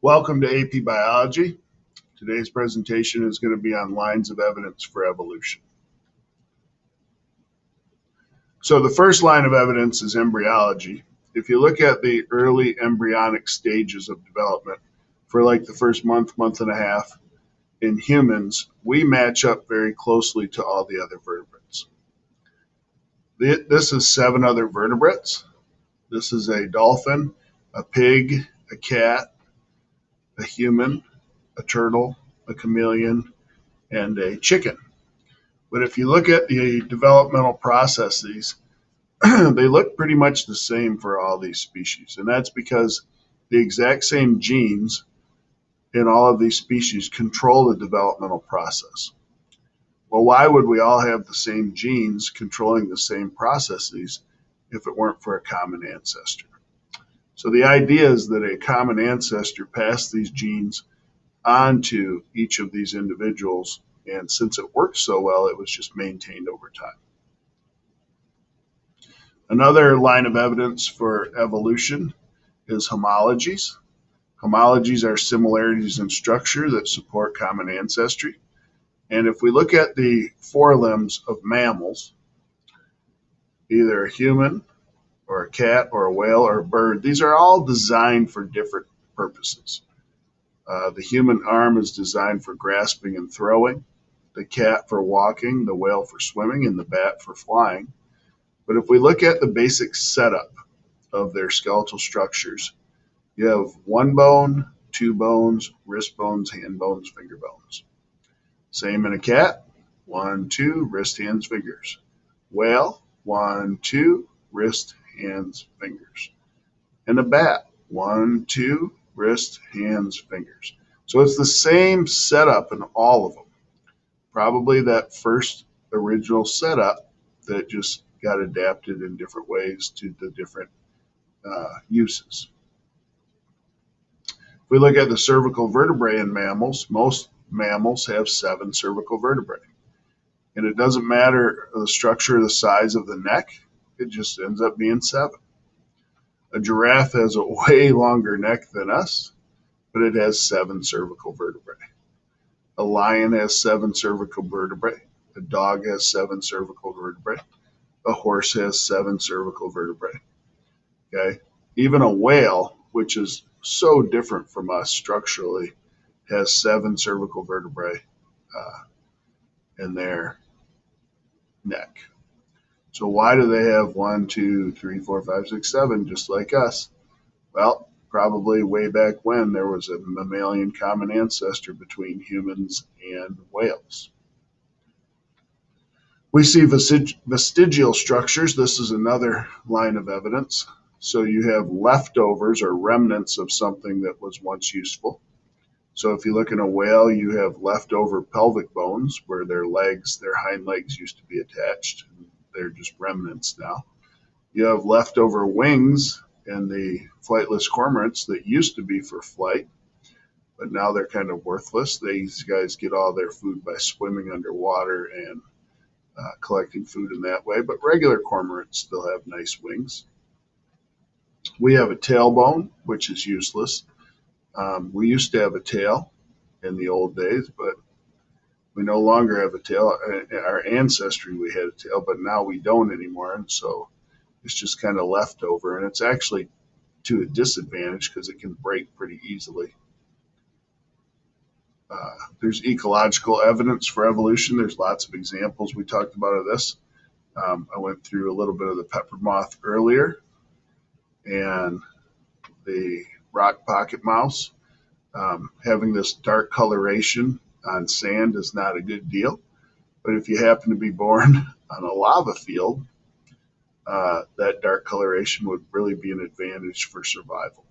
Welcome to AP Biology. Today's presentation is going to be on lines of evidence for evolution. So the first line of evidence is embryology. If you look at the early embryonic stages of development for like the first month, month and a half in humans, we match up very closely to all the other vertebrates. This is 7 other vertebrates. This is a dolphin, a pig, a cat, a human, a turtle, a chameleon, and a chicken. But if you look at the developmental processes, they look pretty much the same for all these species. And that's because the exact same genes in all of these species control the developmental process. Well, why would we all have the same genes controlling the same processes if it weren't for a common ancestor? So the idea is that a common ancestor passed these genes onto each of these individuals, and since it worked so well, it was just maintained over time. Another line of evidence for evolution is homologies. Homologies are similarities in structure that support common ancestry. And if we look at the forelimbs of mammals, either a human or a cat or a whale or a bird, these are all designed for different purposes. The human arm is designed for grasping and throwing, the cat for walking, the whale for swimming, and the bat for flying. But if we look at the basic setup of their skeletal structures, you have one bone, two bones, wrist bones, hand bones, finger bones. Same in a cat, 1, 2, wrist, hands, fingers. Whale, 1, 2, wrist, hands, fingers. And a bat, 1, 2, wrist, hands, fingers. So it's the same setup in all of them. Probably that first original setup that just got adapted in different ways to the different uses. If we look at the cervical vertebrae in mammals, most mammals have 7 cervical vertebrae. And it doesn't matter the structure or the size of the neck, it just ends up being 7. A giraffe has a way longer neck than us, but it has 7 cervical vertebrae. A lion has 7 cervical vertebrae. A dog has 7 cervical vertebrae. A horse has 7 cervical vertebrae. Okay? Even a whale, which is so different from us structurally, has 7 cervical vertebrae in their neck. So why do they have 1, 2, 3, 4, 5, 6, 7, just like us? Well, probably way back when there was a mammalian common ancestor between humans and whales. We see vestigial structures. This is another line of evidence. So you have leftovers or remnants of something that was once useful. So if you look in a whale, you have leftover pelvic bones where their legs, their hind legs used to be attached. They're just remnants now. You have leftover wings in the flightless cormorants that used to be for flight, but now they're kind of worthless. These guys get all their food by swimming underwater and collecting food in that way, but regular cormorants still have nice wings. We have a tailbone, which is useless. We used to have a tail in the old days, but we no longer have a tail. Our ancestry, we had a tail, but now we don't anymore, and so it's just kind of left over, and it's actually to a disadvantage because it can break pretty easily. There's ecological evidence for evolution. There's lots of examples we talked about of this. I went through a little bit of the pepper moth earlier and the rock pocket mouse. Having this dark coloration on sand is not a good deal, but if you happen to be born on a lava field, that dark coloration would really be an advantage for survival.